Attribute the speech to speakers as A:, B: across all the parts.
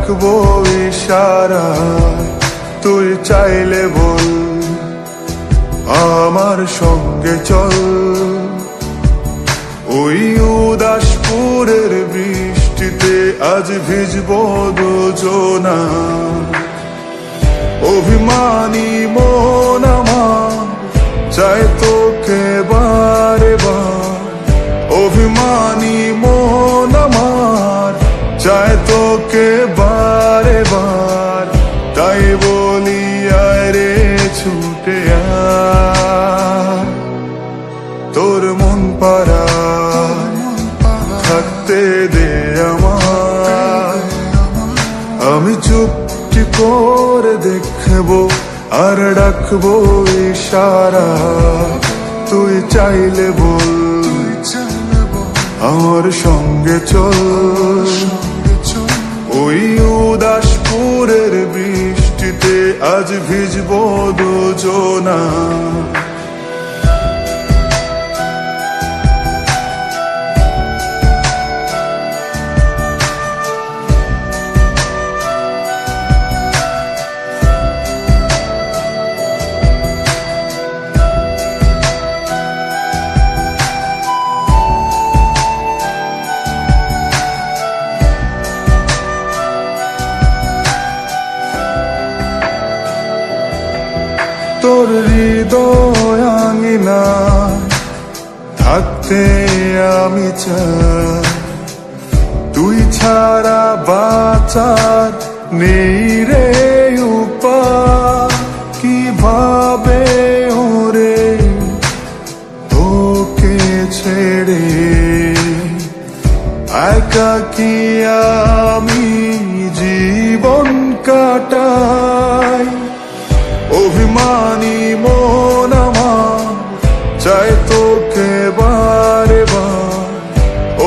A: রাখবো ইশারা, তুই চাইলে বল আমার সঙ্গে চল। ওই উদাসপুরের বৃষ্টিতে আজ ভিজবো দুজনা। অভিমানী মন আমার চাই তোকে বারে বার, অভিমানী মন আমার চাই তোকে বারে বার। তাই বলি আয় রে ছুটে আয়, তোর মন পাড়ায় থাকতে দে আমায়। আমি চুপটি করে দেখবো আর ডাকবো ইশারা, তুই চাইলে বল আমার সঙ্গে চল। ওই উদাসপুরের বৃষ্টিতে আজ ভিজবো দুজনা। তোর হৃদয় আঙিনা থাকতে আমি চাই, তুই ছাড়া বাঁচার নেই রে উপায়। কিভাবে ওরে তোকে ছেড়ে একাকী আমি জীবন কাটাই। অভিমানী মন আমার চাই তোকে বারে বার,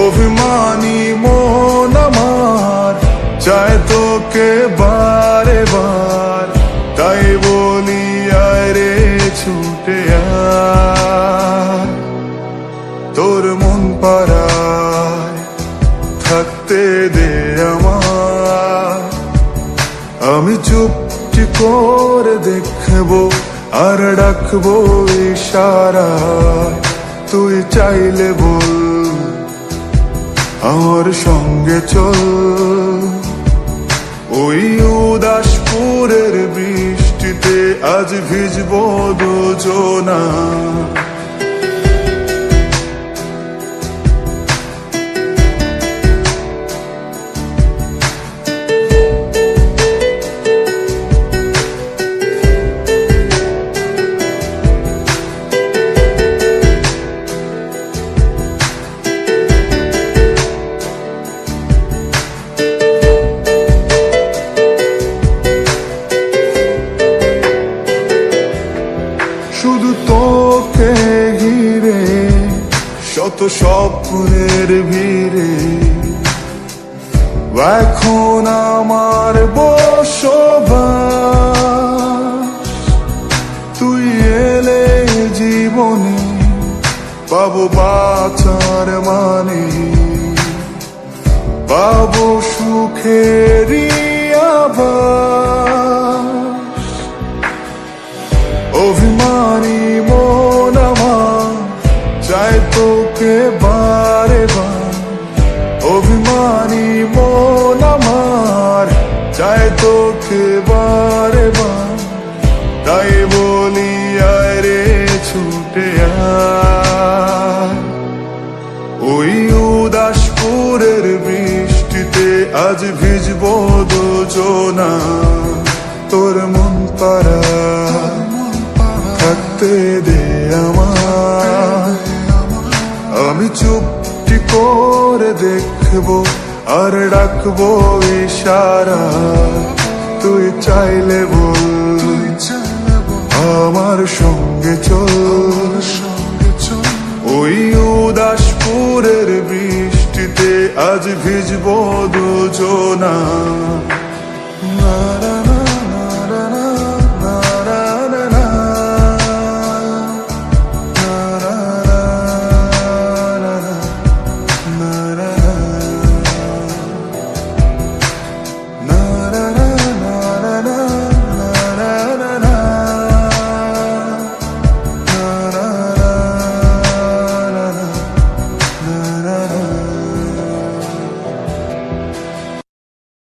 A: অভিমানী মন আমার চাই তোকে বারে বার। তাই বলি আয় রে ছুটে আয়, তোর মন পাড়ায় থাকতে দে আমায়। আমি চুপটি করে দেখবো আর ডাকবো ইশারা, তুই চাইলে বল আমার সঙ্গে চল। ওই উদাসপুরের বৃষ্টিতে আজ ভিজবো দুজনা। শুধু তোকে ঘিরে শত স্বপ্নের ভিড়ে এখন আমার বসবাস। তুই এলে জীবনে পাবো বাঁচার মানে, পাবো সুখেরই আভাস। অভিমানী মন আমার চাই তোকে বারে বার, অভিমানী মন আমার চাই তোকে বারে বার। তাই বলি আয় রে ছুটে আয়, ওই উদাসপুরের বৃষ্টিতে আজ ভিজবো দুজনা। তোর মন পাড়ায় থাকতে দে আমায়। আমি চুপটি করে দেখবো আর ডাকবো ইশারা, তুই চাইলে বল আমার সঙ্গে চল। ওই উদাসপুরের বৃষ্টিতে আজ ভিজবো দুজনা।